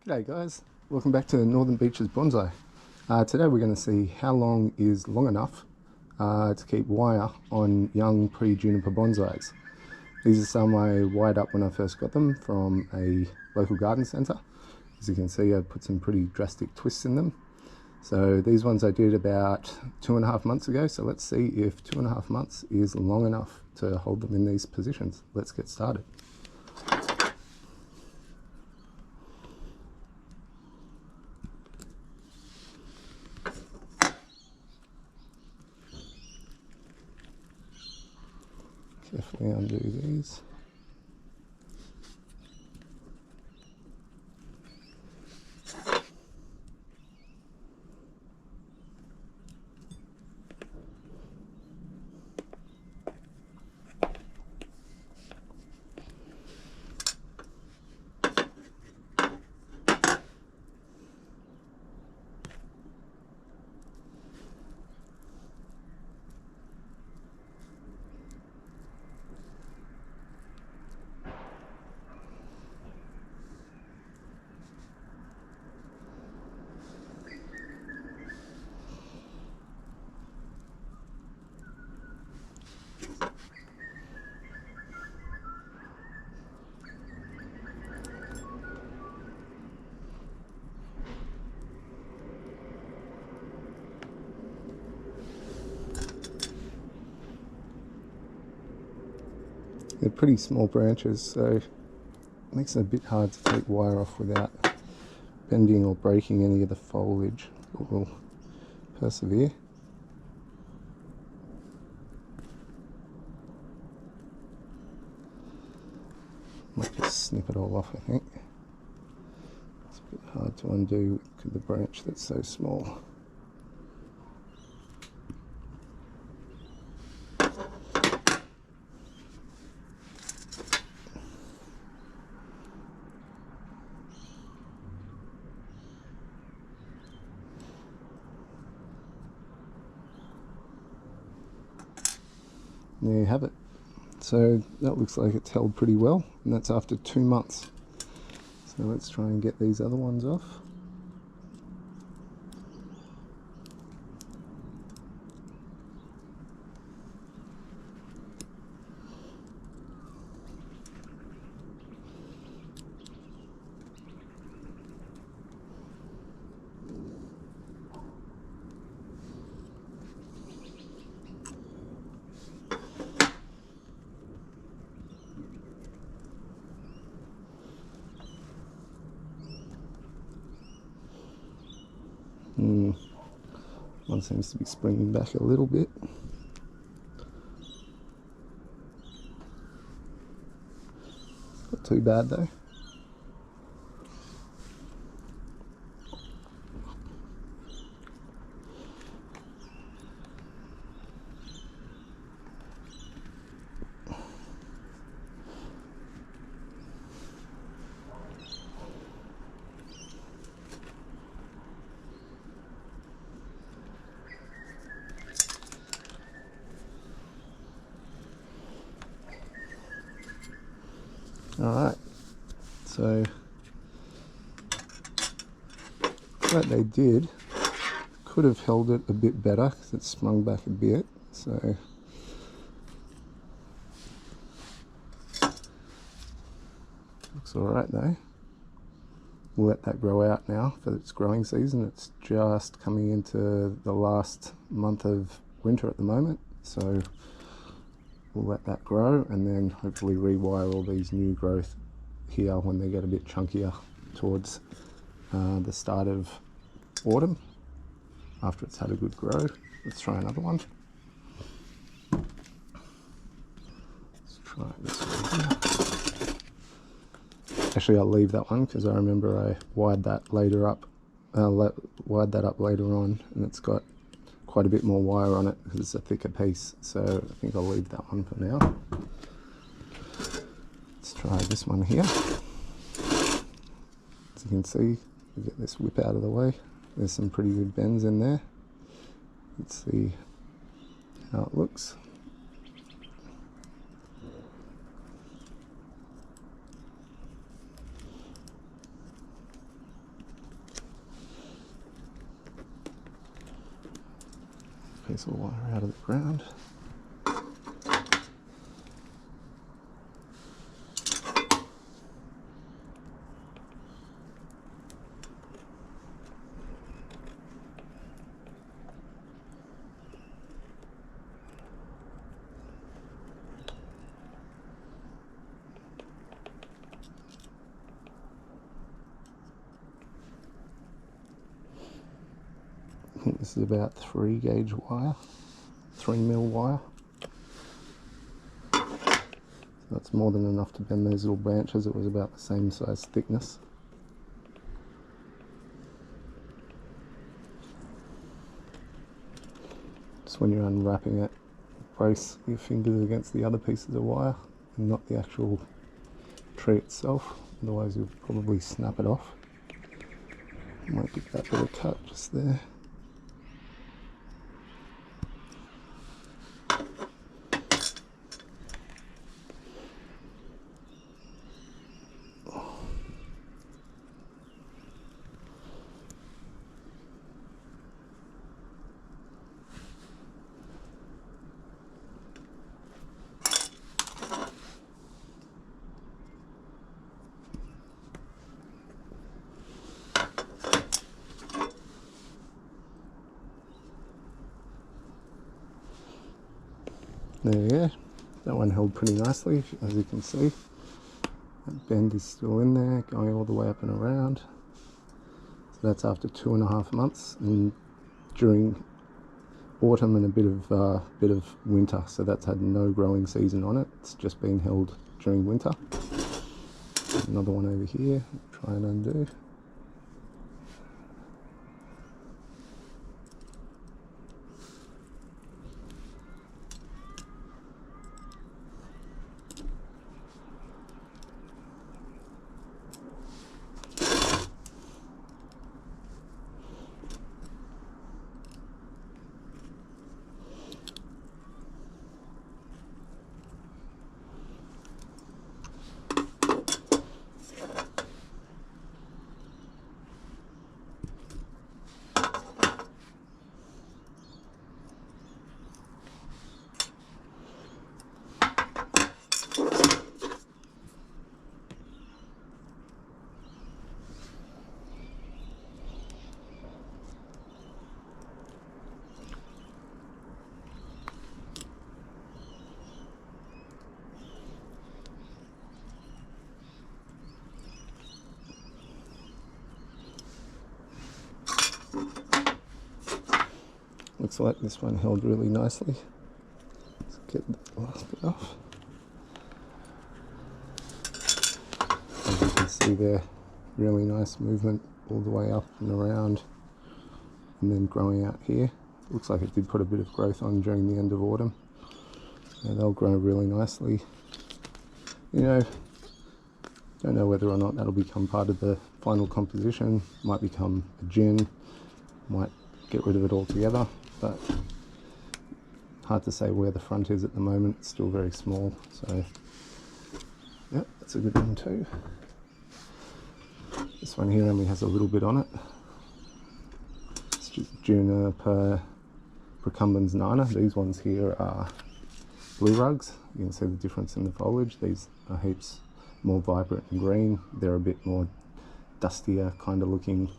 G'day guys, welcome back to Northern Beaches Bonsai. Today we're going to see how long is long enough to keep wire on young pre-juniper bonsais. These are some I wired up when I first got them from a local garden centre. As you can see, I put some pretty drastic twists in them. So these ones I did about 2.5 months ago, so let's see if 2.5 months is long enough to hold them in these positions. Let's get started. Carefully undo these. They're pretty small branches, so it makes it a bit hard to take wire off without bending or breaking any of the foliage, but we'll persevere. Might just snip it all off, I think. It's a bit hard to undo with the branch that's so small. There you have it. So that looks like it's held pretty well, and that's after 2 months. So let's try and get these other ones off. One seems to be springing back a little bit. Not too bad though. Alright, so what they did could have held it a bit better because it sprung back a bit, so looks alright though. We'll let that grow out now for its growing season. It's just coming into the last month of winter at the moment, so we'll let that grow and then hopefully rewire all these new growth here when they get a bit chunkier towards the start of autumn, after it's had a good grow. Let's try another one. Let's try this one here. Actually, I'll leave that one because I remember I wired that later up, wired that up later on, and it's got quite a bit more wire on it because it's a thicker piece, so I think I'll leave that one for now. Let's try this one here. As you can see, we get this whip out of the way. There's some pretty good bends in there. Let's see how it looks. piece of wire out of the ground. I think this is about 3 gauge wire, 3mm wire. So that's more than enough to bend those little branches. It was about the same size thickness. Just when you're unwrapping it, brace your fingers against the other pieces of wire and not the actual tree itself, otherwise you'll probably snap it off. Might get that little cut just there. There we go. That one held pretty nicely, as you can see. That bend is still in there, going all the way up and around. So that's after 2.5 months, and during autumn and a bit of winter. So that's had no growing season on it. It's just been held during winter. Another one over here. Try and undo. Looks like this one held really nicely. Let's get the last bit off. As you can see there, really nice movement all the way up and around, and then growing out here. Looks like it did put a bit of growth on during the end of autumn. Yeah, they'll grow really nicely. You know, don't know whether or not that'll become part of the final composition. Might become a gin, might get rid of it altogether, but hard to say where the front is at the moment. It's still very small, so yeah, that's a good one too. This one here only has a little bit on it. It's just Juniper Procumbens nana. These ones here are blue rugs. You can see the difference in the foliage. These are heaps more vibrant and green. They're a bit more dustier kind of looking,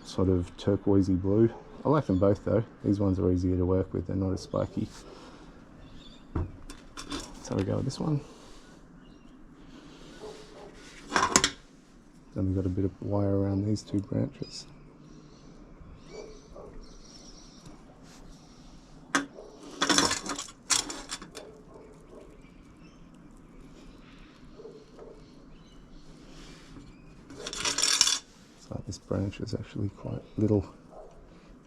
sort of turquoisey blue. I like them both though. These ones are easier to work with, they're not as spiky. So we go with this one. Then we've got a bit of wire around these two branches. So this branch is actually quite little.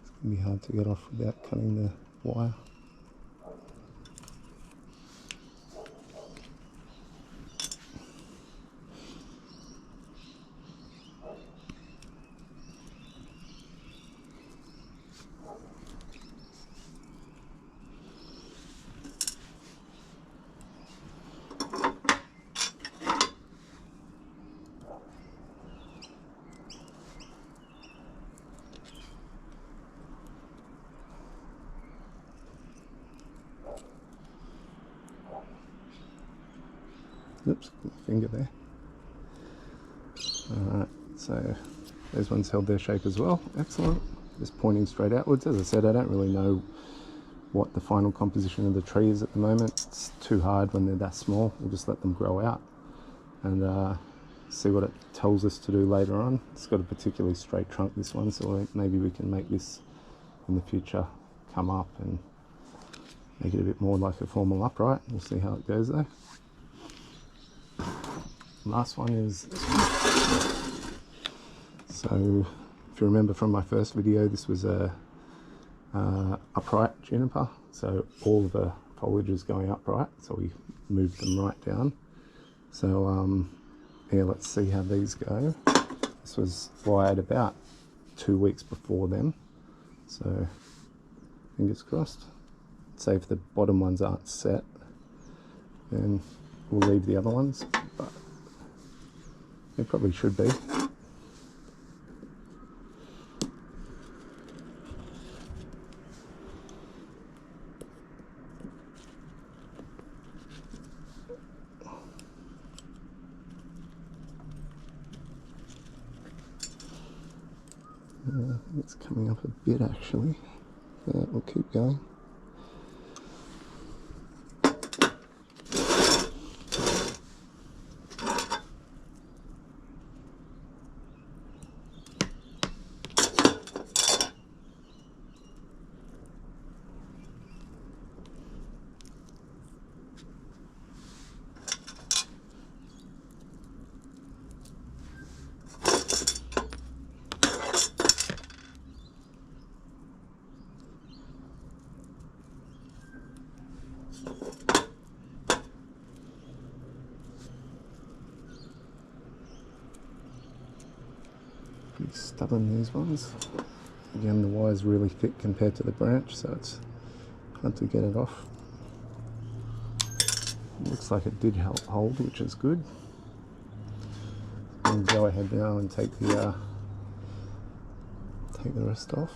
It's going to be hard to get off without cutting the wire. Oops, my finger there. Alright, so those ones held their shape as well. Excellent. Just pointing straight outwards. As I said, I don't really know what the final composition of the tree is at the moment. It's too hard when they're that small. We'll just let them grow out and see what it tells us to do later on. It's got a particularly straight trunk, this one, so maybe we can make this in the future come up and make it a bit more like a formal upright. We'll see how it goes though. Last one is this one. So if you remember from my first video, this was a upright juniper, so all the foliage is going upright, so we moved them right down. So yeah, let's see how these go. This was wired about 2 weeks before them, so fingers crossed. Say if the bottom ones aren't set, then we'll leave the other ones, but they probably should be. It's coming up a bit actually. We'll keep going. Pretty stubborn, these ones. Again, the wire's really thick compared to the branch, so it's hard to get it off. Looks like it did help hold, which is good. I'll go ahead now and take the rest off.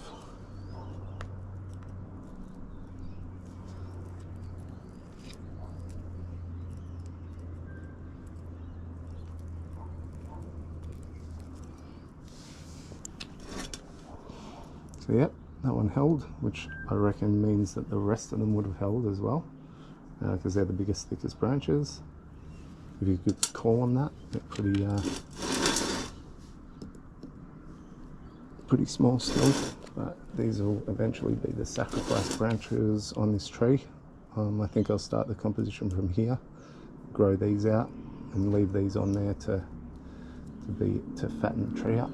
So yep, that one held, which I reckon means that the rest of them would have held as well, because they're the biggest, thickest branches. If you could call them that, they're pretty small still, but these will eventually be the sacrifice branches on this tree. I think I'll start the composition from here, grow these out, and leave these on there to fatten the tree up.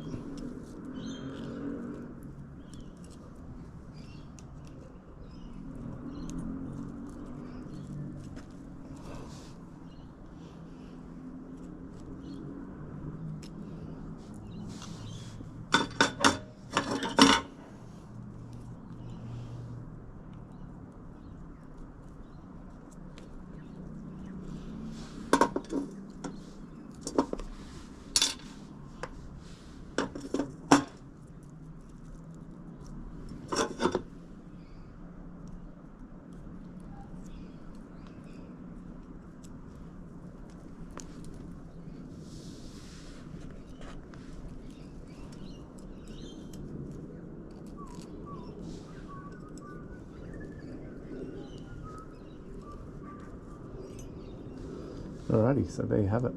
Alrighty, so there you have it.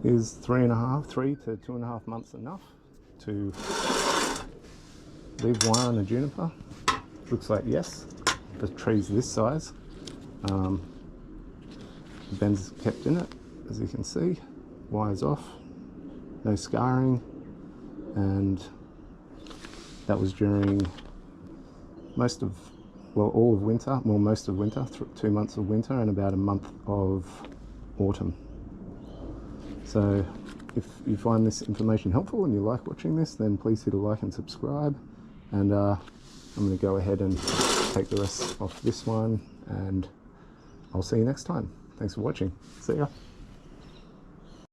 Is 3 to 2.5 months enough to leave wire on a juniper? Looks like yes. The tree's this size. The bend's kept in it, as you can see. Wire's off, no scarring, and that was during most of winter, 2 months of winter and about a month of autumn. So if you find this information helpful and you like watching this, then please hit a like and subscribe, and I'm going to go ahead and take the rest off this one, and I'll see you next time. Thanks for watching. See ya.